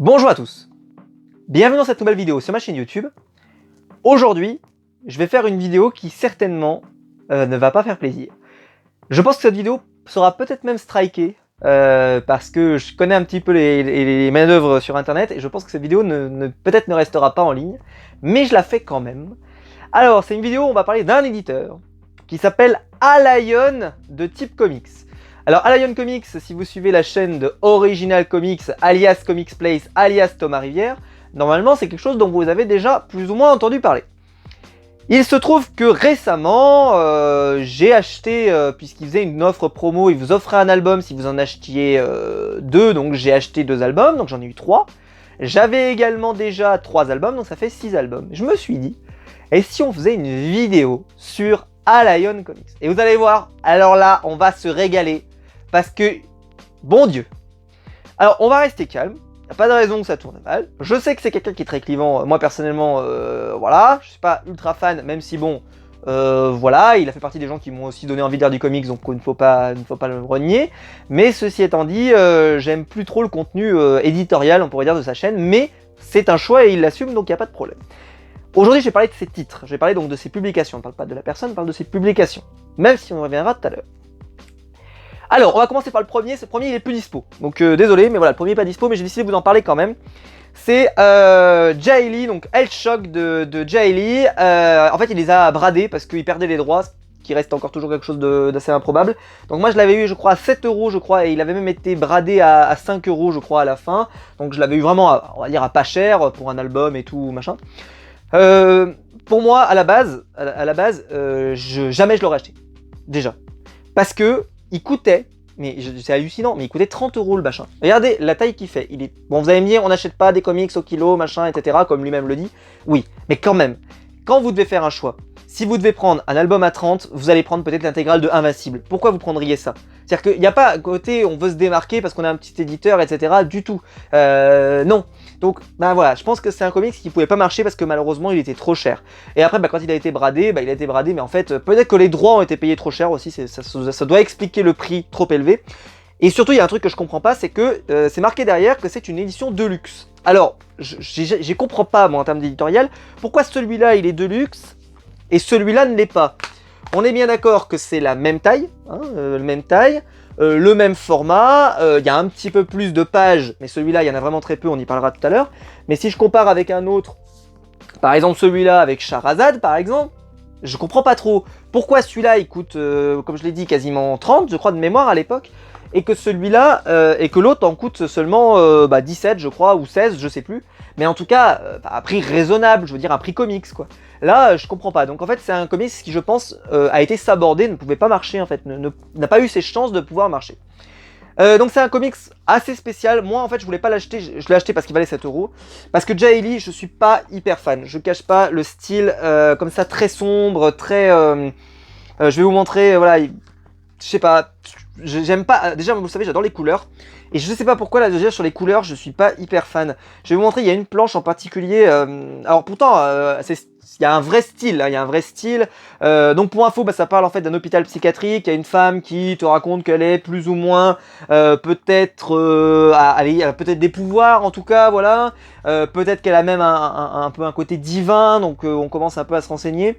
Bonjour à tous, bienvenue dans cette nouvelle vidéo sur ma chaîne YouTube. Aujourd'hui, je vais faire une vidéo qui certainement ne va pas faire plaisir. Je pense que cette vidéo sera peut-être même strikée parce que je connais un petit peu les manœuvres sur internet et je pense que cette vidéo peut-être ne restera pas en ligne, mais je la fais quand même. Alors, c'est une vidéo où on va parler d'un éditeur qui s'appelle Alion de Type Comics. Alors Alion Comics, si vous suivez la chaîne de Original Comics, alias Comics Place, alias Thomas Rivière, normalement c'est quelque chose dont vous avez déjà plus ou moins entendu parler. Il se trouve que récemment, j'ai acheté, puisqu'il faisait une offre promo, il vous offrait un album si vous en achetiez deux, donc j'ai acheté 2 albums, donc j'en ai eu 3. J'avais également déjà 3 albums, donc ça fait 6 albums. Je me suis dit, et si on faisait une vidéo sur Alion Comics? Et vous allez voir, alors là, on va se régaler. Parce que, bon Dieu. Alors, on va rester calme. Il n'y a pas de raison que ça tourne mal. Je sais que c'est quelqu'un qui est très clivant. Moi, personnellement, voilà. Je suis pas ultra fan, même si bon, voilà. Il a fait partie des gens qui m'ont aussi donné envie de lire du comics, donc il ne faut pas le renier. Mais ceci étant dit, j'aime plus trop le contenu éditorial, on pourrait dire, de sa chaîne. Mais c'est un choix et il l'assume, donc il n'y a pas de problème. Aujourd'hui, je vais parler de ses titres. Je vais parler donc de ses publications. On ne parle pas de la personne, on parle de ses publications. Même si on reviendra tout à l'heure. Alors, on va commencer par le premier. Ce premier, il est plus dispo. Donc, désolé, mais voilà, le premier est pas dispo, mais j'ai décidé de vous en parler quand même. C'est Jae Lee, donc Hellshock de Jae Lee. En fait, il les a bradés parce qu'il perdait les droits, ce qui reste encore toujours quelque chose d'assez improbable. Donc, moi, je l'avais eu, je crois, à 7 € je crois, et il avait même été bradé à 5 € je crois, à la fin. Donc, je l'avais eu vraiment, on va dire, à pas cher pour un album et tout, machin. Pour moi, à la base, jamais je l'aurais acheté. Déjà. Parce que il coûtait, mais c'est hallucinant, mais il coûtait 30 € le machin. Regardez la taille qu'il fait. Il est... Bon, vous allez me dire, on n'achète pas des comics au kilo, machin, etc., comme lui-même le dit. Oui, mais quand même, quand vous devez faire un choix, si vous devez prendre un album à 30, vous allez prendre peut-être l'intégrale de Invincible. Pourquoi vous prendriez ça? C'est-à-dire qu'il n'y a pas à côté, on veut se démarquer parce qu'on a un petit éditeur, etc., du tout. Non. Donc, ben voilà, je pense que c'est un comics qui pouvait pas marcher parce que malheureusement, il était trop cher. Et après, quand il a été bradé, il a été bradé, mais en fait, peut-être que les droits ont été payés trop cher aussi, ça doit expliquer le prix trop élevé. Et surtout, il y a un truc que je comprends pas, c'est que c'est marqué derrière que c'est une édition Deluxe. Alors, j'y comprends pas, moi, en termes d'éditorial, pourquoi celui-là, il est Deluxe et celui-là ne l'est pas. On est bien d'accord que c'est la même taille, hein, le même format, il y a un petit peu plus de pages, mais celui-là, il y en a vraiment très peu, on y parlera tout à l'heure. Mais si je compare avec un autre, par exemple celui-là avec Shahrazad, par exemple, je comprends pas trop pourquoi celui-là, il coûte, comme je l'ai dit, quasiment 30, je crois, de mémoire à l'époque, et que celui-là, et que l'autre en coûte seulement 17, je crois, ou 16, je sais plus. Mais en tout cas, à prix raisonnable, je veux dire, un prix comics, quoi. Là, je comprends pas. Donc en fait, c'est un comics qui, je pense, a été sabordé, ne pouvait pas marcher, en fait, n'a pas eu ses chances de pouvoir marcher. Donc c'est un comics assez spécial. Moi, en fait, je voulais pas l'acheter, je l'ai acheté parce qu'il valait 7 €. Parce que Jae Lee, je suis pas hyper fan. Je cache pas le style comme ça, très sombre, très... je vais vous montrer, voilà, je sais pas... J'aime pas, déjà vous le savez, j'adore les couleurs. Et je sais pas pourquoi là déjà sur les couleurs je suis pas hyper fan. Je vais vous montrer, il y a une planche en particulier. Alors pourtant il y a un vrai style, hein, il y a un vrai style. Donc pour info, ça parle en fait d'un hôpital psychiatrique. Il y a une femme qui te raconte qu'elle est plus ou moins peut-être peut-être des pouvoirs en tout cas, voilà. Peut-être qu'elle a même un peu un côté divin, donc on commence un peu à se renseigner.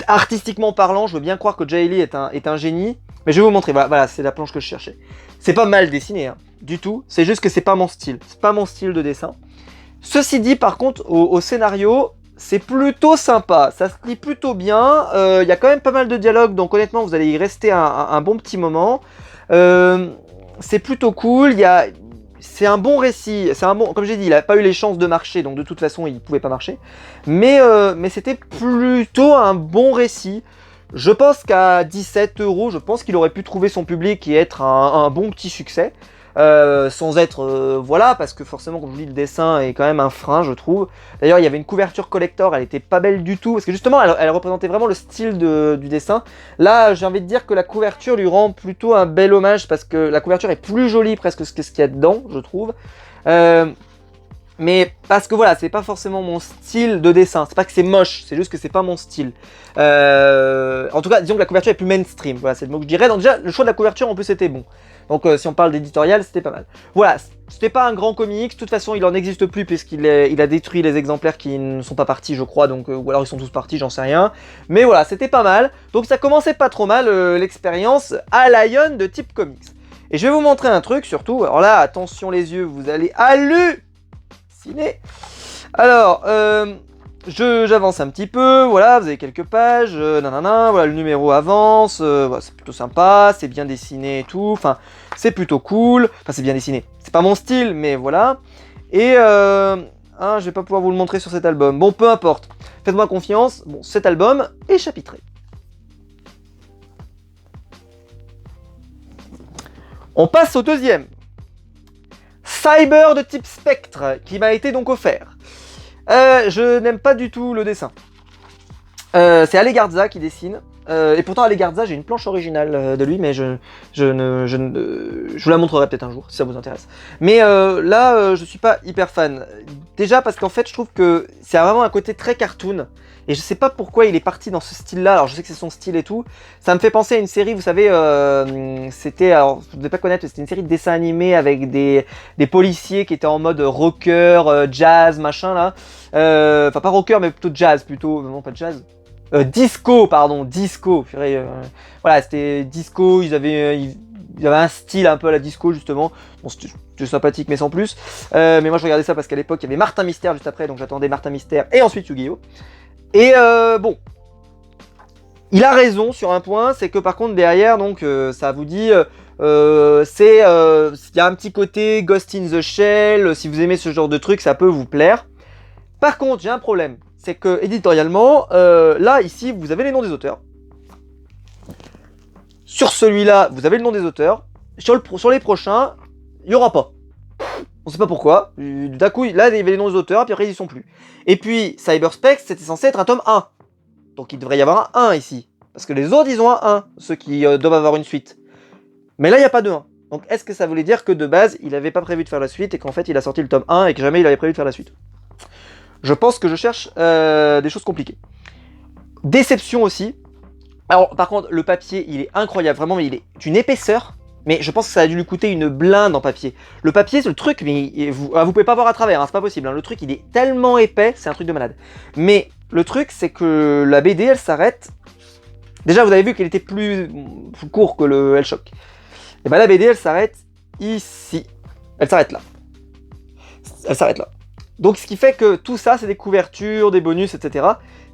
Artistiquement parlant, je veux bien croire que Jae Lee est un génie. Mais je vais vous montrer, voilà, c'est la planche que je cherchais. C'est pas mal dessiné, hein, du tout. C'est juste que c'est pas mon style. C'est pas mon style de dessin. Ceci dit, par contre, au scénario, c'est plutôt sympa. Ça se lit plutôt bien. Il y a quand même pas mal de dialogues, donc honnêtement, vous allez y rester un bon petit moment. C'est plutôt cool. C'est un bon récit. Comme j'ai dit, il n'a pas eu les chances de marcher, donc de toute façon, il ne pouvait pas marcher. Mais c'était plutôt un bon récit. Je pense qu'à 17 €, je pense qu'il aurait pu trouver son public et être un bon petit succès. Sans être... voilà, parce que forcément, comme je vous dis, le dessin est quand même un frein, je trouve. D'ailleurs, il y avait une couverture collector, elle était pas belle du tout, parce que justement, elle représentait vraiment le style du dessin. Là, j'ai envie de dire que la couverture lui rend plutôt un bel hommage, parce que la couverture est plus jolie presque que ce qu'il y a dedans, je trouve. Mais parce que voilà, c'est pas forcément mon style de dessin. C'est pas que c'est moche, c'est juste que c'est pas mon style. En tout cas, disons que la couverture est plus mainstream. Voilà, c'est le mot que je dirais. Donc déjà, le choix de la couverture en plus était bon. Donc si on parle d'éditorial, c'était pas mal. Voilà, c'était pas un grand comics, de toute façon il en existe plus puisqu'il a détruit les exemplaires qui ne sont pas partis je crois, donc ou alors ils sont tous partis, j'en sais rien. Mais voilà, c'était pas mal, donc ça commençait pas trop mal l'expérience à Lion de type comics. Et je vais vous montrer un truc surtout, alors là attention les yeux, vous allez halluciner. Alors, j'avance un petit peu, voilà, vous avez quelques pages, nanana, voilà, le numéro avance, voilà, c'est plutôt sympa, c'est bien dessiné et tout, enfin, c'est plutôt cool, enfin, c'est bien dessiné, c'est pas mon style, mais voilà, et je vais pas pouvoir vous le montrer sur cet album, bon, peu importe, faites-moi confiance, bon, cet album est chapitré. On passe au deuxième, Cyber de type Spectre, qui m'a été donc offert. Je n'aime pas du tout le dessin. C'est Ale Garza qui dessine. Et pourtant Ale Garza, j'ai une planche originale de lui, mais je vous la montrerai peut-être un jour, si ça vous intéresse. Mais là, je suis pas hyper fan. Déjà parce qu'en fait, je trouve que c'est vraiment un côté très cartoon. Et je sais pas pourquoi il est parti dans ce style-là, alors je sais que c'est son style et tout. Ça me fait penser à une série, vous savez, c'était, alors vous devez pas connaître, c'était une série de dessins animés avec des policiers qui étaient en mode rocker, jazz, machin là. Enfin pas rocker mais plutôt jazz, plutôt, non pas jazz. Disco, pardon, disco. Voilà, c'était disco, ils avaient un style un peu à la disco justement. Bon, c'était sympathique mais sans plus. Mais moi je regardais ça parce qu'à l'époque il y avait Martin Mystère juste après, donc j'attendais Martin Mystère et ensuite Yu-Gi-Oh! Et bon, il a raison sur un point, c'est que par contre derrière, donc ça vous dit, il y a un petit côté Ghost in the Shell, si vous aimez ce genre de truc, ça peut vous plaire. Par contre, j'ai un problème, c'est que éditorialement, là, ici, vous avez les noms des auteurs. Sur celui-là, vous avez le nom des auteurs. Sur les prochains, il n'y aura pas. On sait pas pourquoi. D'un coup, là, il y avait les noms des auteurs, puis après, ils y sont plus. Et puis, Cyberspecs, c'était censé être un tome 1. Donc, il devrait y avoir un 1 ici. Parce que les autres, ils ont un 1, ceux qui doivent avoir une suite. Mais là, il n'y a pas de 1. Donc, est-ce que ça voulait dire que de base, il n'avait pas prévu de faire la suite et qu'en fait, il a sorti le tome 1 et que jamais il avait prévu de faire la suite? Je pense que je cherche des choses compliquées. Déception aussi. Alors, par contre, le papier, il est incroyable. Vraiment, il est d'une épaisseur. Mais je pense que ça a dû lui coûter une blinde en papier. Le papier, c'est le truc, mais vous pouvez pas voir à travers, hein, c'est pas possible. Hein. Le truc, il est tellement épais, c'est un truc de malade. Mais le truc, c'est que la BD, elle s'arrête. Déjà, vous avez vu qu'elle était plus court que le Hellshock. Et ben la BD, elle s'arrête ici. Elle s'arrête là. Elle s'arrête là. Donc, ce qui fait que tout ça, c'est des couvertures, des bonus, etc.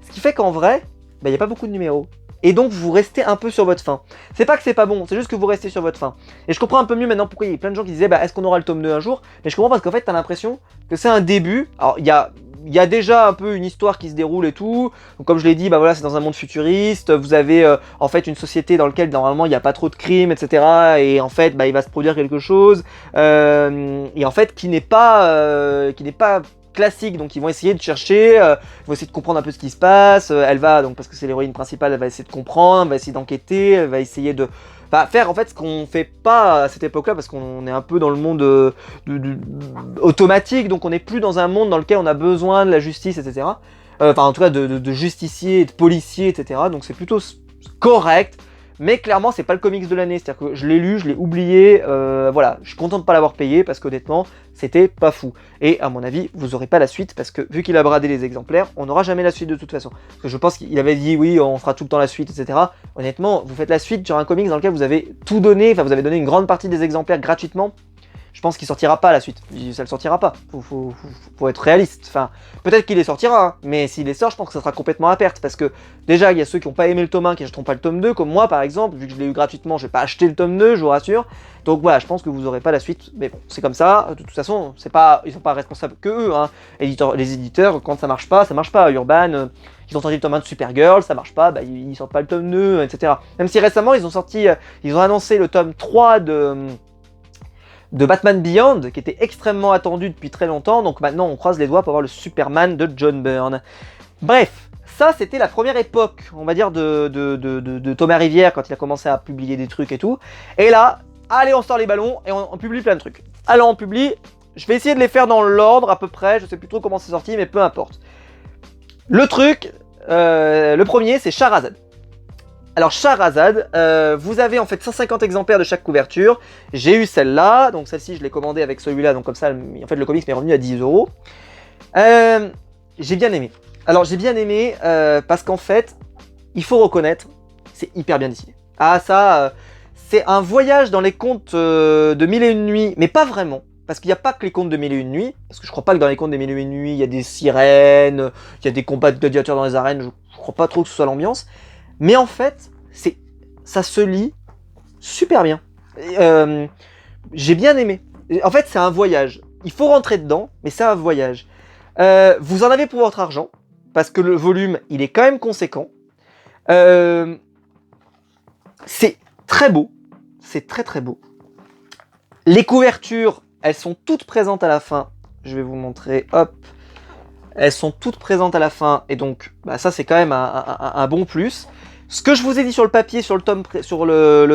Ce qui fait qu'en vrai, il n'y a pas beaucoup de numéros. Et donc vous restez un peu sur votre faim. C'est pas que c'est pas bon, c'est juste que vous restez sur votre faim. Et je comprends un peu mieux maintenant pourquoi il y a plein de gens qui disaient est-ce qu'on aura le tome 2 un jour? Mais je comprends parce qu'en fait t'as l'impression que c'est un début. Alors il y a déjà un peu une histoire qui se déroule et tout. Donc comme je l'ai dit, voilà, c'est dans un monde futuriste. Vous avez en fait une société dans laquelle normalement il n'y a pas trop de crimes, etc. Et en fait il va se produire quelque chose. Et en fait qui n'est pas classique, donc ils vont essayer de chercher, ils vont essayer de comprendre un peu ce qui se passe, elle va, donc parce que c'est l'héroïne principale, elle va essayer de comprendre, elle va essayer d'enquêter, elle va essayer de faire en fait ce qu'on fait pas à cette époque-là, parce qu'on est un peu dans le monde automatique, donc on n'est plus dans un monde dans lequel on a besoin de la justice, etc. Enfin en tout cas de justiciers, de policiers, etc. Donc c'est plutôt correct. Mais clairement, c'est pas le comics de l'année, c'est-à-dire que je l'ai lu, je l'ai oublié, voilà, je suis content de pas l'avoir payé parce qu'honnêtement, c'était pas fou. Et à mon avis, vous aurez pas la suite parce que vu qu'il a bradé les exemplaires, on n'aura jamais la suite de toute façon. Parce que je pense qu'il avait dit oui, on fera tout le temps la suite, etc. Honnêtement, vous faites la suite sur un comics dans lequel vous avez tout donné, enfin vous avez donné une grande partie des exemplaires gratuitement. Je pense qu'il sortira pas la suite, ça le sortira pas, faut être réaliste, enfin, peut-être qu'il les sortira, hein, mais s'il les sort, je pense que ça sera complètement à perte, parce que, déjà, il y a ceux qui n'ont pas aimé le tome 1, qui n'achèteront pas le tome 2, comme moi, par exemple, vu que je l'ai eu gratuitement, je vais pas acheter le tome 2, je vous rassure, donc voilà, je pense que vous aurez pas la suite, mais bon, c'est comme ça, de toute façon, ils sont pas responsables que eux, hein, les éditeurs, quand ça marche pas, Urban, ils ont sorti le tome 1 de Supergirl, ça marche pas, ils sortent pas le tome 2, etc. Même si récemment, ils ont annoncé le tome 3 de Batman Beyond, qui était extrêmement attendu depuis très longtemps, donc maintenant on croise les doigts pour voir le Superman de John Byrne. Bref, ça c'était la première époque, on va dire, de Thomas Rivière, quand il a commencé à publier des trucs et tout. Et là, allez, on sort les ballons et on publie plein de trucs. Alors on publie, je vais essayer de les faire dans l'ordre à peu près, je sais plus trop comment c'est sorti, mais peu importe. Le truc, le premier c'est Shahrazad. Alors Shahrazad, vous avez en fait 150 exemplaires de chaque couverture. J'ai eu celle-là, donc celle-ci je l'ai commandée avec celui-là, donc comme ça, en fait le comics m'est revenu à 10 €. J'ai bien aimé. Alors j'ai bien aimé parce qu'en fait, il faut reconnaître, c'est hyper bien dessiné. Ah ça, c'est un voyage dans les contes de Mille et Une Nuits, mais pas vraiment. Parce qu'il n'y a pas que les contes de Mille et Une Nuits, parce que je crois pas que dans les contes de Mille et Une Nuits, il y a des sirènes, il y a des combats de gladiateurs dans les arènes, je crois pas trop que ce soit l'ambiance. Mais en fait, ça se lit super bien. J'ai bien aimé. En fait, c'est un voyage. Il faut rentrer dedans, mais c'est un voyage. Vous en avez pour votre argent, parce que le volume, il est quand même conséquent. C'est très beau. C'est très très beau. Les couvertures, elles sont toutes présentes à la fin. Je vais vous montrer, hop. Elles sont toutes présentes à la fin, et donc, bah, ça c'est quand même un bon plus. Ce que je vous ai dit sur le papier, sur le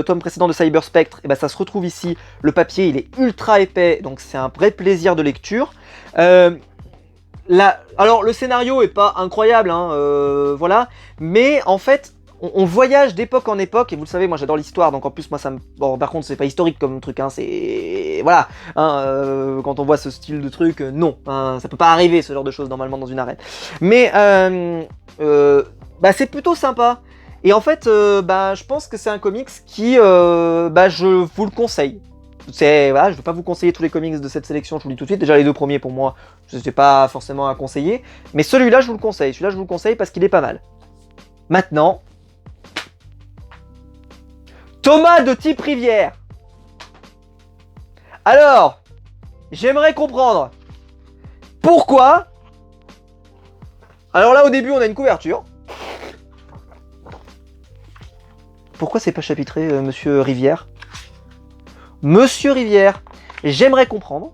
tome précédent de Cyber Spectre, et bah, ça se retrouve ici. Le papier, il est ultra épais, donc c'est un vrai plaisir de lecture. Alors, le scénario est pas incroyable, hein, voilà, mais en fait, on voyage d'époque en époque, et vous le savez, moi j'adore l'histoire, donc en plus, moi ça me... Bon, par contre, c'est pas historique comme truc, hein, c'est... Voilà, hein, quand on voit ce style de truc, non, hein, ça peut pas arriver, ce genre de choses, normalement, dans une arène. Mais, bah, c'est plutôt sympa. Et en fait, bah, je pense que c'est un comics qui, bah, je vous le conseille. Voilà, je ne vais pas vous conseiller tous les comics de cette sélection, je vous le dis tout de suite. Déjà, les deux premiers, pour moi, je sais pas forcément à conseiller. Mais celui-là, je vous le conseille. Celui-là, je vous le conseille parce qu'il est pas mal. Maintenant, Thomas de Type Rivière. Alors, j'aimerais comprendre pourquoi. Alors là, au début, on a une couverture. Pourquoi c'est pas chapitré, Monsieur Rivière? Monsieur Rivière, j'aimerais comprendre,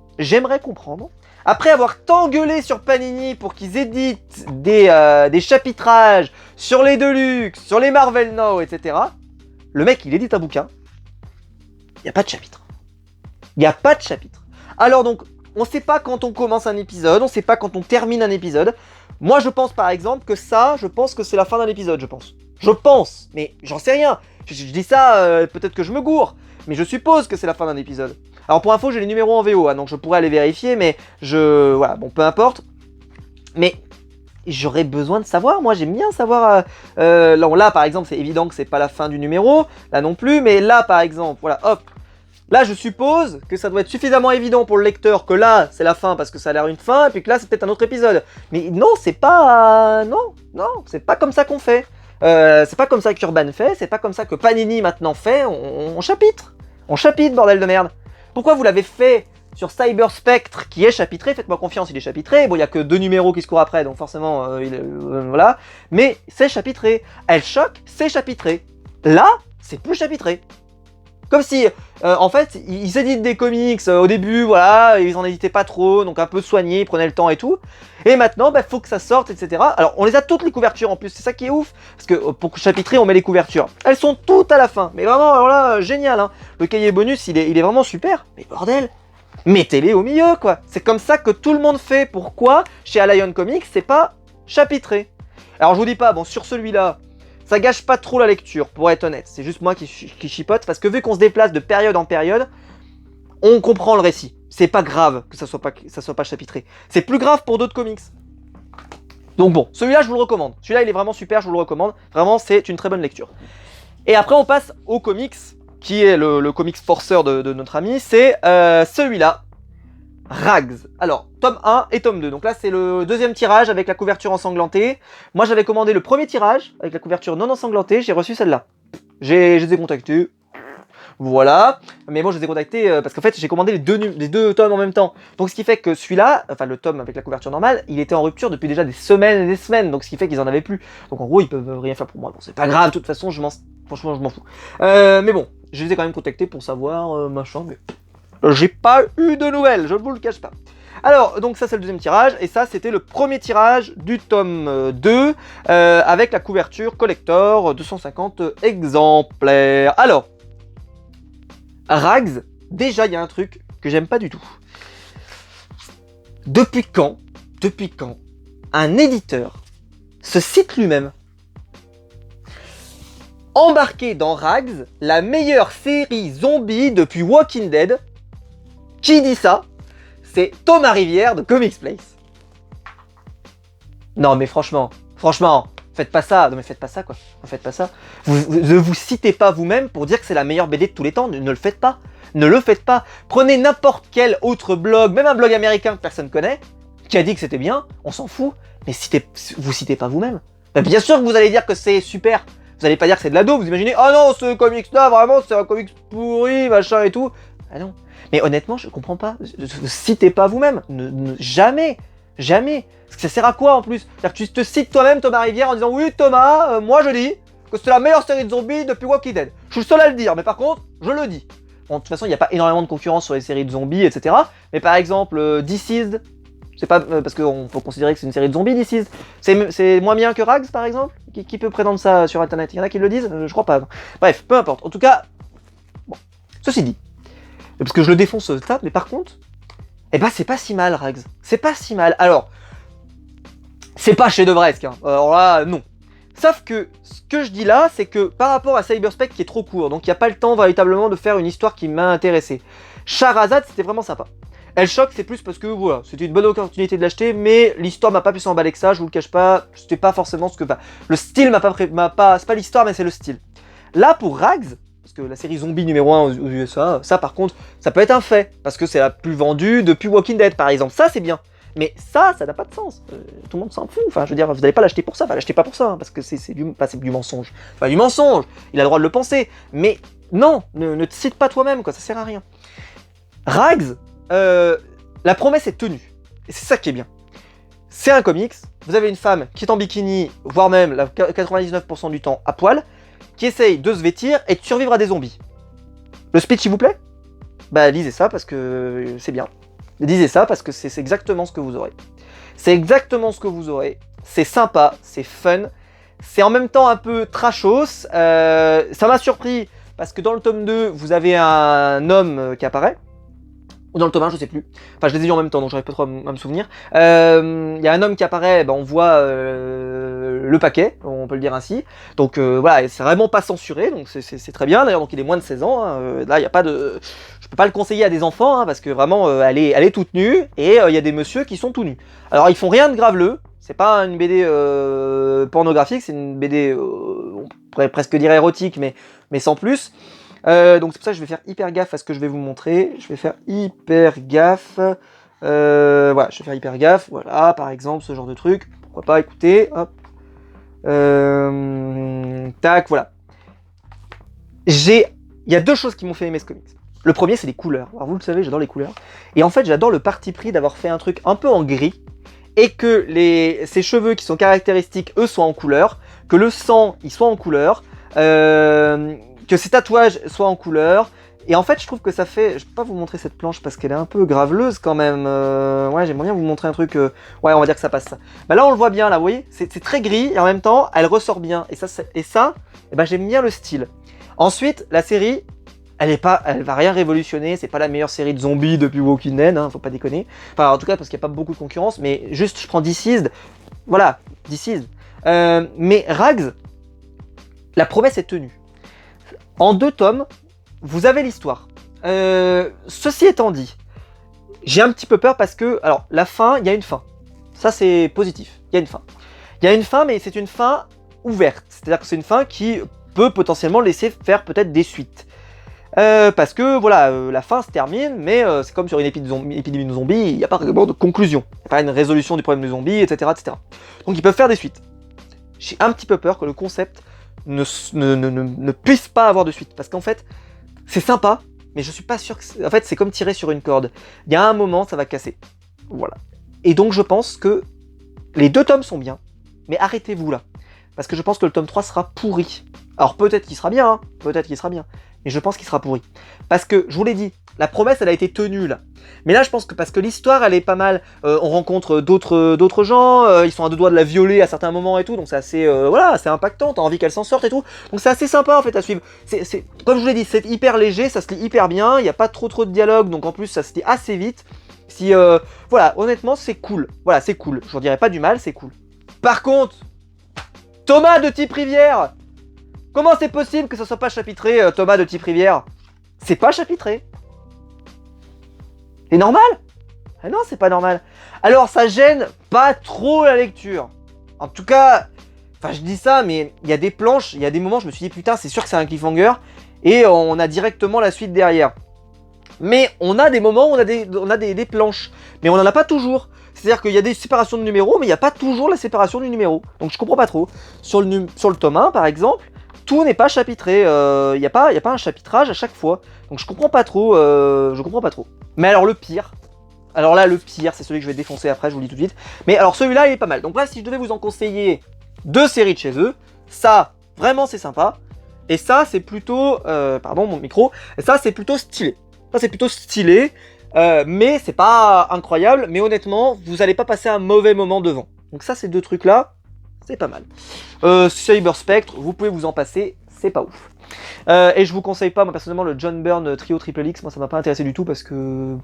après avoir tant gueulé sur Panini pour qu'ils éditent des chapitrages sur les Deluxe, sur les Marvel Now, etc., le mec, il édite un bouquin, il n'y a pas de chapitre. Il n'y a pas de chapitre. Alors donc, on ne sait pas quand on commence un épisode, on ne sait pas quand on termine un épisode. Moi, je pense par exemple que ça, je pense que c'est la fin d'un épisode, je pense. Je pense, mais j'en sais rien. Je dis ça, peut-être que je me gourre. Mais je suppose que c'est la fin d'un épisode. Alors pour info, j'ai les numéros en VO, hein, donc je pourrais aller vérifier, mais voilà, bon, peu importe. Mais j'aurais besoin de savoir, moi j'aime bien savoir... là, par exemple, c'est évident que c'est pas la fin du numéro, là non plus, mais là, par exemple, voilà, hop. Là, je suppose que ça doit être suffisamment évident pour le lecteur que là, c'est la fin parce que ça a l'air une fin, et puis que là, c'est peut-être un autre épisode. Mais non, c'est pas... Non, c'est pas comme ça qu'on fait. C'est pas comme ça qu'Urban fait, c'est pas comme ça que Panini maintenant fait, on chapitre. On chapitre, bordel de merde. Pourquoi vous l'avez fait sur Cyber Spectre qui est chapitré? Faites-moi confiance, il est chapitré. Bon, il y a que 2 numéros qui se courent après, donc forcément, voilà. Mais c'est chapitré. Elle choque, c'est chapitré. Là, c'est plus chapitré. Comme si, en fait, ils éditent des comics au début, voilà, ils en éditaient pas trop, donc un peu soignés, ils prenaient le temps et tout. Et maintenant, bah, faut que ça sorte, etc. Alors, on les a toutes les couvertures en plus, c'est ça qui est ouf, parce que pour chapitrer, on met les couvertures. Elles sont toutes à la fin, mais vraiment, alors là, génial, hein. Le cahier bonus, il est vraiment super, mais bordel, mettez-les au milieu, quoi. C'est comme ça que tout le monde fait. Pourquoi, chez Allion Comics, c'est pas chapitré? Alors, je vous dis pas, bon, sur celui-là, ça gâche pas trop la lecture, pour être honnête. C'est juste moi qui chipote, parce que vu qu'on se déplace de période en période, on comprend le récit. C'est pas grave que ça soit pas chapitré. C'est plus grave pour d'autres comics. Donc bon, celui-là, je vous le recommande. Celui-là, il est vraiment super, je vous le recommande. Vraiment, c'est une très bonne lecture. Et après, on passe au comics, qui est le comics forceur de notre ami. C'est celui-là. Rags. Alors, tome 1 et tome 2. Donc là, c'est le deuxième tirage avec la couverture ensanglantée. Moi, j'avais commandé le premier tirage avec la couverture non ensanglantée. J'ai reçu celle-là. Je les ai contactés. Voilà. Mais bon, je les ai contactés parce qu'en fait, j'ai commandé les deux tomes en même temps. Donc, ce qui fait que celui-là, enfin, le tome avec la couverture normale, il était en rupture depuis déjà des semaines et des semaines. Donc, ce qui fait qu'ils en avaient plus. Donc, en gros, ils peuvent rien faire pour moi. Bon, c'est pas grave. De toute façon, franchement, je m'en fous. Mais bon, je les ai quand même contactés pour savoir, machin, mais... J'ai pas eu de nouvelles, je ne vous le cache pas. Alors, donc ça c'est le deuxième tirage, et ça c'était le premier tirage du tome 2, avec la couverture collector, 250 exemplaires. Alors, Rags, déjà il y a un truc que j'aime pas du tout. Depuis quand un éditeur se cite lui-même embarqué dans Rags, la meilleure série zombie depuis Walking Dead. Qui dit ça? C'est Thomas Rivière de Comics Place. Non mais franchement, faites pas ça. Non mais faites pas ça quoi. Faites pas ça. Ne vous citez pas vous-même pour dire que c'est la meilleure BD de tous les temps. Ne le faites pas. Ne le faites pas. Prenez n'importe quel autre blog, même un blog américain que personne connaît, qui a dit que c'était bien, on s'en fout. Mais vous citez pas vous-même. Ben, bien sûr que vous allez dire que c'est super. Vous allez pas dire que c'est de l'ado. Vous imaginez, oh non, ce comics-là, vraiment, c'est un comics pourri, machin et tout. Ah non. Mais honnêtement, je comprends pas. Ne citez pas vous-même. Jamais. Jamais. Parce que ça sert à quoi en plus? C'est-à-dire que tu te cites toi-même Thomas Rivière en disant oui Thomas, moi je dis que c'est la meilleure série de zombies depuis Walking Dead. Je suis le seul à le dire, mais par contre, je le dis. Bon, de toute façon, il n'y a pas énormément de concurrence sur les séries de zombies, etc. Mais par exemple, Deceased, c'est pas parce qu'on peut considérer que c'est une série de zombies, Deceased. C'est moins bien que Rags, par exemple. Qui peut prétendre ça sur Internet? Il y en a qui le disent, je crois pas. Bref, peu importe. En tout cas, bon. Ceci dit, parce que je le défonce ça, mais par contre, eh ben c'est pas si mal, Rags. C'est pas si mal. Alors, c'est pas chef-d'œuvresque, hein. Alors là, non. Sauf que ce que je dis là, c'est que par rapport à Cyberspec qui est trop court, donc il n'y a pas le temps véritablement de faire une histoire qui m'a intéressé. Shahrazad, c'était vraiment sympa. Elle choque, c'est plus parce que voilà, c'était une bonne opportunité de l'acheter, mais l'histoire m'a pas pu s'emballer que ça, je vous le cache pas, c'était pas forcément ce que... Enfin, le style m'a pas... C'est pas l'histoire, mais c'est le style. Là, pour Rags, parce que la série zombie numéro 1 aux USA, ça par contre, ça peut être un fait, parce que c'est la plus vendue depuis Walking Dead par exemple, ça c'est bien. Mais ça n'a pas de sens. Tout le monde s'en fout. Enfin, je veux dire, vous n'allez pas l'acheter pour ça. Enfin, l'achetez pas pour ça, hein, parce que c'est du mensonge. Enfin, du mensonge. Il a le droit de le penser. Mais non, ne te cite pas toi-même, quoi. Ça sert à rien. Rags, la promesse est tenue. Et c'est ça qui est bien. C'est un comics. Vous avez une femme qui est en bikini, voire même 99% du temps à poil, qui essaye de se vêtir et de survivre à des zombies. Le speech, s'il vous plaît? Bah, lisez ça parce que c'est bien. Lisez ça parce que c'est exactement ce que vous aurez. C'est exactement ce que vous aurez. C'est sympa, c'est fun. C'est en même temps un peu trashos. Ça m'a surpris parce que dans le tome 2, vous avez un homme qui apparaît. Ou dans le tome 1, je sais plus. Enfin, je les ai eu en même temps, donc j'arrive pas trop à me souvenir. Il y a un homme qui apparaît, ben, on voit le paquet, on peut le dire ainsi. Donc voilà, c'est vraiment pas censuré, donc c'est très bien. D'ailleurs, donc il est moins de 16 ans. Hein. Là, il n'y a pas de... Je peux pas le conseiller à des enfants, hein, parce que vraiment, elle est toute nue, et il y a des messieurs qui sont tout nus. Alors, ils font rien de graveleux. C'est pas une BD pornographique, c'est une BD, on pourrait presque dire érotique, mais sans plus. Donc c'est pour ça que je vais faire hyper gaffe à ce que je vais vous montrer. Je vais faire hyper gaffe. Voilà, je vais faire hyper gaffe. Voilà, par exemple, ce genre de truc. Pourquoi pas, écoutez. Hop. Tac, voilà. Il y a deux choses qui m'ont fait aimer ce comics. Le premier, c'est les couleurs. Alors vous le savez, j'adore les couleurs. Et en fait, j'adore le parti pris d'avoir fait un truc un peu en gris. Et que ces cheveux qui sont caractéristiques, eux, soient en couleur. Que le sang, il soit en couleur. Que ces tatouages soient en couleur. Et en fait, je trouve que ça fait... Je peux pas vous montrer cette planche parce qu'elle est un peu graveleuse quand même. Ouais, j'aimerais bien vous montrer un truc... Ouais, on va dire que ça passe ça. Bah là, on le voit bien, là, vous voyez. C'est très gris et en même temps, elle ressort bien. Et ça eh ben, j'aime bien le style. Ensuite, la série, elle va rien révolutionner. C'est pas la meilleure série de zombies depuis Walking Dead, hein, faut pas déconner. Enfin, en tout cas, parce qu'il n'y a pas beaucoup de concurrence. Mais juste, je prends Deceased. Voilà, Deceased. Mais Rags, la promesse est tenue. En 2 tomes, vous avez l'histoire. Ceci étant dit, j'ai un petit peu peur parce que, alors, la fin, il y a une fin. Ça, c'est positif. Il y a une fin. Il y a une fin, mais c'est une fin ouverte. C'est-à-dire que c'est une fin qui peut potentiellement laisser faire peut-être des suites. Parce que, voilà, la fin se termine, mais c'est comme sur une épidémie de zombies, il n'y a pas vraiment de conclusion. Il n'y a pas une résolution du problème des zombies, etc., etc. Donc, ils peuvent faire des suites. J'ai un petit peu peur que le concept ne puisse pas avoir de suite. Parce qu'en fait, c'est sympa, mais je suis pas sûr que... En fait, c'est comme tirer sur une corde. Il y a un moment, ça va casser. Voilà. Et donc, je pense que les 2 tomes sont bien, mais arrêtez-vous là. Parce que je pense que le tome 3 sera pourri. Alors, peut-être qu'il sera bien, hein. Peut-être qu'il sera bien. Mais je pense qu'il sera pourri. Parce que, je vous l'ai dit, la promesse, elle a été tenue, là. Mais là, je pense que parce que l'histoire, elle est pas mal. On rencontre d'autres gens, ils sont à 2 doigts de la violer à certains moments et tout, donc c'est assez, voilà, c'est impactant, t'as envie qu'elle s'en sorte et tout. Donc c'est assez sympa, en fait, à suivre. Comme je vous l'ai dit, c'est hyper léger, ça se lit hyper bien, il n'y a pas trop de dialogue, donc en plus, ça se lit assez vite. Voilà, honnêtement, c'est cool. Voilà, c'est cool. Je ne dirais pas du mal, c'est cool. Par contre, Thomas de Type Rivière, Comment c'est possible que ça soit pas chapitré, Thomas de Type Rivière? C'est pas chapitré. C'est normal? Ah non, c'est pas normal. Alors, ça gêne pas trop la lecture. En tout cas, enfin, je dis ça, mais il y a des planches, il y a des moments, je me suis dit, putain, c'est sûr que c'est un cliffhanger, et on a directement la suite derrière. Mais on a des moments où on a des planches, mais on n'en a pas toujours. C'est-à-dire qu'il y a des séparations de numéros, mais il n'y a pas toujours la séparation du numéro. Donc je comprends pas trop. Sur le tome 1, par exemple, tout n'est pas chapitré. Il n'y a pas un chapitrage à chaque fois. Donc je comprends pas trop. Mais alors le pire, c'est celui que je vais défoncer après, je vous le dis tout de suite. Mais alors celui-là, il est pas mal. Donc bref, si je devais vous en conseiller 2 séries de chez eux, ça, vraiment, c'est sympa. Et ça, c'est plutôt... pardon, mon micro. Et ça, c'est plutôt stylé. Mais c'est pas incroyable. Mais honnêtement, vous allez pas passer un mauvais moment devant. Donc ça, ces 2 trucs-là, c'est pas mal. Cyber Spectre, vous pouvez vous en passer, c'est pas ouf. Et je vous conseille pas, moi personnellement, le John Byrne Trio Triple X. Moi, ça m'a pas intéressé du tout parce que...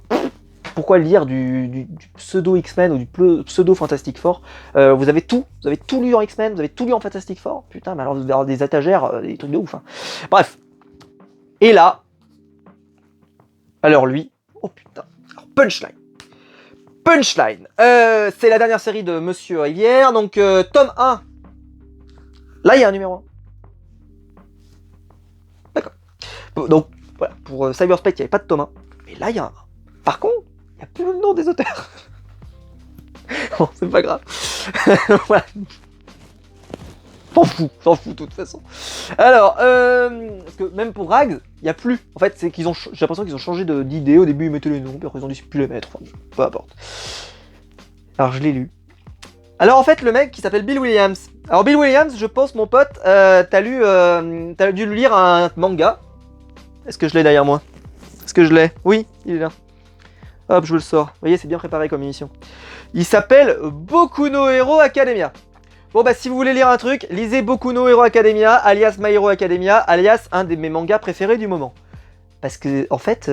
Pourquoi lire du pseudo X-Men ou du pseudo Fantastic Four? Vous avez tout lu en X-Men, vous avez tout lu en Fantastic Four. Putain, mais alors vous allez avoir des étagères, des trucs de ouf. Hein. Bref. Et là, alors lui, oh putain, alors Punchline. C'est la dernière série de Monsieur Rivière, donc tome 1. Là, il y a un numéro 1. D'accord. Donc, voilà, pour Cyberspectre, il n'y avait pas de tome 1. Mais là, il y a un 1. Par contre, il n'y a plus le nom des auteurs. Bon, c'est pas grave. Voilà. S'en fout de toute façon. Alors, parce que même pour Rags, il n'y a plus. En fait, c'est qu'ils ont, j'ai l'impression qu'ils ont changé d'idée. Au début, ils mettaient les noms, puis après, ils ont dit plus les mettre. Enfin, peu importe. Alors, je l'ai lu. Alors, en fait, le mec qui s'appelle Bill Williams. Alors, Bill Williams, je pense, mon pote, t'as dû lire un manga. Est-ce que je l'ai derrière moi? Est-ce que je l'ai? Oui, il est là. Hop, je vous le sors. Vous voyez, c'est bien préparé comme émission. Il s'appelle Boku no Hero Academia. Bon bah si vous voulez lire un truc, lisez Boku no Hero Academia, alias My Hero Academia, alias un de mes mangas préférés du moment. Parce que en fait,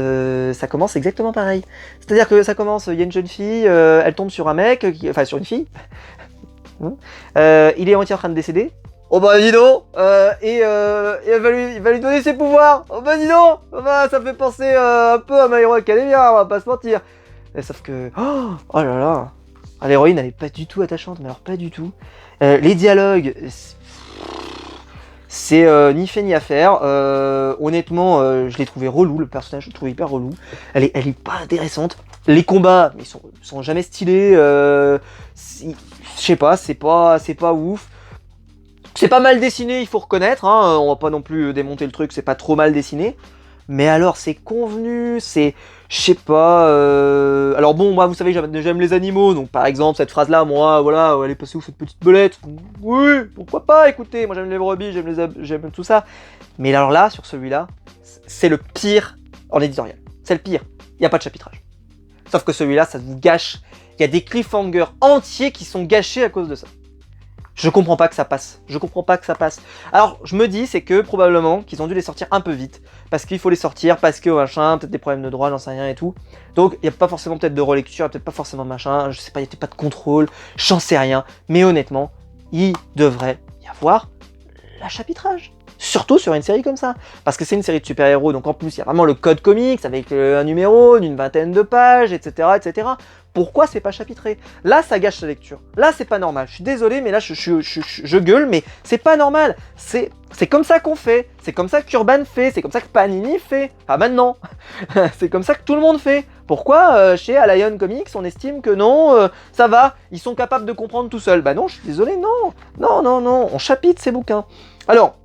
ça commence exactement pareil. C'est-à-dire que ça commence, il y a une jeune fille, elle tombe sur un mec, enfin sur une fille. Il est en train de décéder. Oh bah dis donc, et il va lui donner ses pouvoirs. Oh bah dis donc, bah, ça fait penser un peu à My Hero Academia, on va pas se mentir. Et sauf que, oh là là, l'héroïne elle est pas du tout attachante, mais alors pas du tout. Les dialogues, c'est ni fait ni à faire. Honnêtement, je l'ai trouvé relou, le personnage, je le trouve hyper relou. Elle est pas intéressante. Les combats, mais ils sont jamais stylés. Je sais pas, c'est pas ouf. C'est pas mal dessiné, il faut reconnaître. Hein, on va pas non plus démonter le truc, c'est pas trop mal dessiné. Mais alors, c'est convenu, c'est... Je sais pas... Alors bon, moi, vous savez, j'aime les animaux. Donc, par exemple, cette phrase-là, moi, voilà, elle est passée où cette petite belette? Oui, pourquoi pas, écoutez. Moi, j'aime les brebis, j'aime tout ça. Mais alors là, sur celui-là, c'est le pire en éditorial. C'est le pire. Il n'y a pas de chapitrage. Sauf que celui-là, ça vous gâche. Il y a des cliffhangers entiers qui sont gâchés à cause de ça. Je comprends pas que ça passe. Alors, je me dis, c'est que probablement qu'ils ont dû les sortir un peu vite. Parce qu'il faut les sortir, parce que machin, peut-être des problèmes de droit, j'en sais rien et tout. Donc, il n'y a pas forcément peut-être de relecture, peut-être pas forcément de machin, je sais pas, il n'y a pas de contrôle, j'en sais rien. Mais honnêtement, il devrait y avoir la chapitrage. Surtout sur une série comme ça. Parce que c'est une série de super-héros, donc en plus, il y a vraiment le code comics avec un numéro d'une 20aine de pages, etc., etc. Pourquoi c'est pas chapitré? Là, ça gâche la lecture. Là, c'est pas normal. Je suis désolé, mais là, je gueule, mais c'est pas normal. C'est comme ça qu'on fait. C'est comme ça qu'Urban fait. C'est comme ça que Panini fait. Enfin, maintenant. C'est comme ça que tout le monde fait. Pourquoi chez Allion Comics, on estime que non, ça va, ils sont capables de comprendre tout seuls? Bah non, je suis désolé, non. Non, non, non. On chapitre ces bouquins. Alors,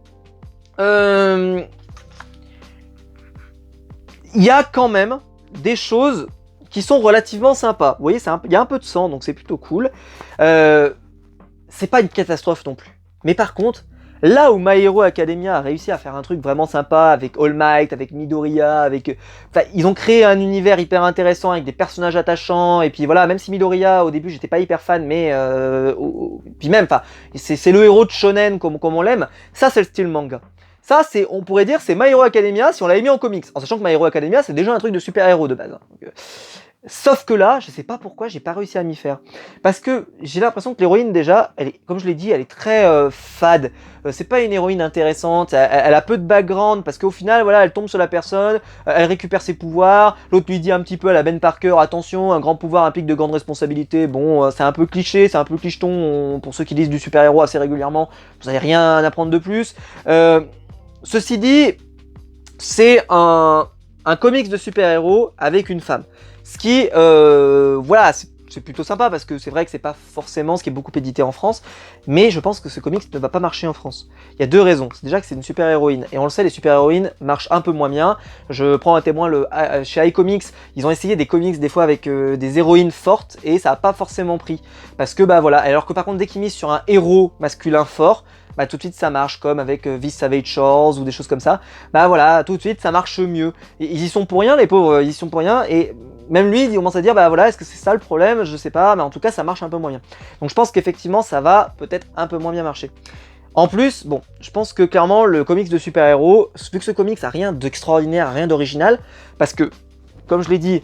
il y a quand même des choses qui sont relativement sympas. Vous voyez, il y a un peu de sang, donc c'est plutôt cool. C'est pas une catastrophe non plus. Mais par contre, là où My Hero Academia a réussi à faire un truc vraiment sympa avec All Might, avec Midoriya, enfin, ils ont créé un univers hyper intéressant avec des personnages attachants. Et puis voilà, même si Midoriya, au début, j'étais pas hyper fan, mais puis même, enfin, c'est le héros de shonen comme on l'aime. Ça, c'est le style manga. Ça, on pourrait dire, c'est My Hero Academia si on l'avait mis en comics. En sachant que My Hero Academia, c'est déjà un truc de super-héros de base. Donc, Sauf que là, je sais pas pourquoi j'ai pas réussi à m'y faire. Parce que j'ai l'impression que l'héroïne déjà, elle est, comme je l'ai dit, elle est très fade. C'est pas une héroïne intéressante, elle a peu de background parce qu'au final, voilà, elle tombe sur la personne, elle récupère ses pouvoirs, l'autre lui dit un petit peu à la Ben Parker, attention, un grand pouvoir implique de grandes responsabilités. Bon, c'est un peu cliché, c'est un peu clicheton pour ceux qui lisent du super-héros assez régulièrement, vous n'avez rien à apprendre de plus. Ceci dit, c'est un comics de super-héros avec une femme. Ce qui, voilà, c'est plutôt sympa parce que c'est vrai que c'est pas forcément ce qui est beaucoup édité en France, mais je pense que ce comics ne va pas marcher en France. Il y a deux raisons. C'est déjà que c'est une super-héroïne, et on le sait, les super-héroïnes marchent un peu moins bien. Je prends un témoin chez iComics, ils ont essayé des comics des fois avec des héroïnes fortes, et ça n'a pas forcément pris. Parce que, bah voilà, alors que par contre, dès qu'ils misent sur un héros masculin fort, bah tout de suite ça marche, comme avec This Savage Shores ou des choses comme ça. Bah voilà, tout de suite ça marche mieux. Ils y sont pour rien, les pauvres, ils y sont pour rien, et même lui il commence à dire bah voilà, est-ce que c'est ça le problème, je sais pas, mais en tout cas ça marche un peu moins bien. Donc je pense qu'effectivement ça va peut-être un peu moins bien marcher. En plus, bon, je pense que clairement le comics de super-héros, vu que ce comics a rien d'extraordinaire, rien d'original, parce que, comme je l'ai dit,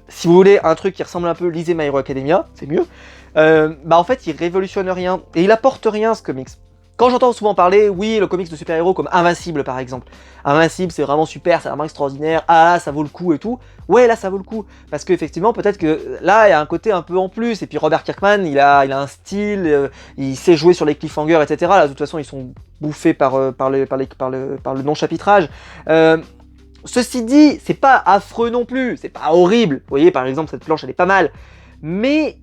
si vous voulez un truc qui ressemble un peu, lisez My Hero Academia, c'est mieux. Bah en fait il révolutionne rien, et il apporte rien ce comics. Quand j'entends souvent parler, oui, le comics de super-héros comme Invincible par exemple. Invincible, c'est vraiment super, c'est vraiment extraordinaire, ah, ça vaut le coup et tout. Ouais, là, ça vaut le coup. Parce qu'effectivement, peut-être que là, il y a un côté un peu en plus. Et puis Robert Kirkman, il a un style, il sait jouer sur les cliffhangers, etc. Là, de toute façon, ils sont bouffés par le non-chapitrage. Ceci dit, c'est pas affreux non plus, c'est pas horrible. Vous voyez, par exemple, cette planche, elle est pas mal. Mais...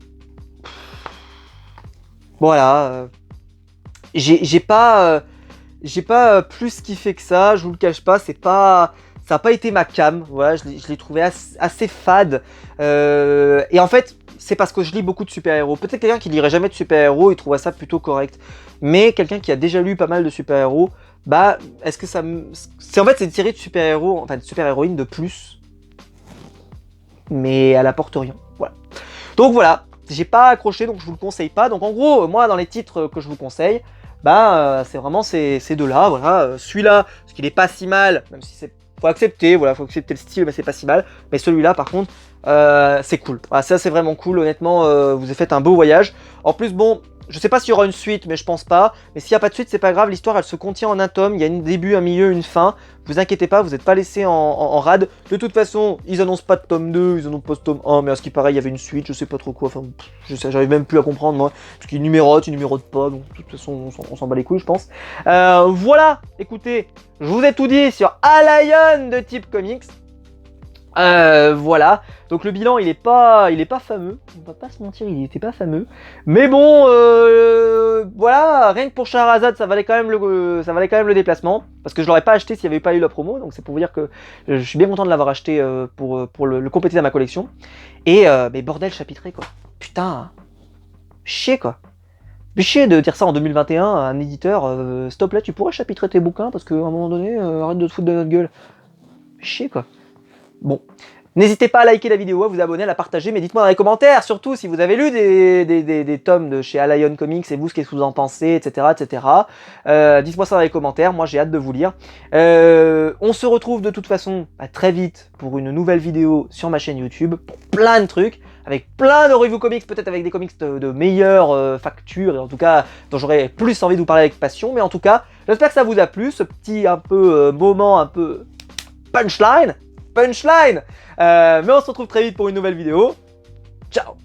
voilà... J'ai pas plus kiffé que ça, je vous le cache pas, ça a pas été ma cam, voilà, je l'ai trouvé assez fade, et en fait, c'est parce que je lis beaucoup de super-héros. Peut-être quelqu'un qui lirait jamais de super-héros, il trouverait ça plutôt correct, mais quelqu'un qui a déjà lu pas mal de super-héros, bah, est-ce que ça en fait, c'est une série de super-héros, enfin, de super-héroïnes de plus, mais elle apporte rien, voilà. Donc voilà, j'ai pas accroché, donc je vous le conseille pas. Donc en gros, moi, dans les titres que je vous conseille, bah c'est vraiment ces deux-là, voilà. Celui-là, parce qu'il est pas si mal, même si faut accepter, voilà, faut accepter le style, mais c'est pas si mal. Mais celui-là, par contre, c'est cool. Voilà, ça c'est vraiment cool, honnêtement, vous avez fait un beau voyage. En plus, bon, je sais pas s'il y aura une suite, mais je pense pas. Mais s'il n'y a pas de suite, c'est pas grave, l'histoire elle se contient en un tome, il y a un début, un milieu, une fin. Vous inquiétez pas, vous n'êtes pas laissé en rade. De toute façon, ils annoncent pas de tome 2, ils annoncent pas de tome 1, mais à ce qui paraît, il y avait une suite, je sais pas trop quoi. Enfin, j'arrive même plus à comprendre moi. Parce qu'ils numérotent, ils numérotent pas, donc de toute façon, on s'en bat les couilles, je pense. Voilà, écoutez, je vous ai tout dit sur Allion de Type Comics. Voilà, donc le bilan il est pas fameux, on va pas se mentir, il était pas fameux, mais bon, voilà, rien que pour Shahrazad ça valait quand même le déplacement, parce que je l'aurais pas acheté s'il n'y avait pas eu la promo, donc c'est pour vous dire que je suis bien content de l'avoir acheté pour le compléter dans ma collection, et mais bordel chapitré quoi, putain, chier quoi. Chier de dire ça en 2021 à un éditeur, stop là, tu pourrais chapitrer tes bouquins, parce qu'à un moment donné, arrête de te foutre de notre gueule, chier quoi. Bon, n'hésitez pas à liker la vidéo, à vous abonner, à la partager, mais dites-moi dans les commentaires, surtout si vous avez lu des tomes de chez Allion Comics et vous, ce que vous en pensez, etc. etc. Dites-moi ça dans les commentaires, moi j'ai hâte de vous lire. On se retrouve de toute façon très vite pour une nouvelle vidéo sur ma chaîne YouTube, pour plein de trucs, avec plein de reviews comics, peut-être avec des comics de meilleure facture, et en tout cas, dont j'aurais plus envie de vous parler avec passion, mais en tout cas, j'espère que ça vous a plu, ce petit moment un peu punchline. Mais on se retrouve très vite pour une nouvelle vidéo. Ciao!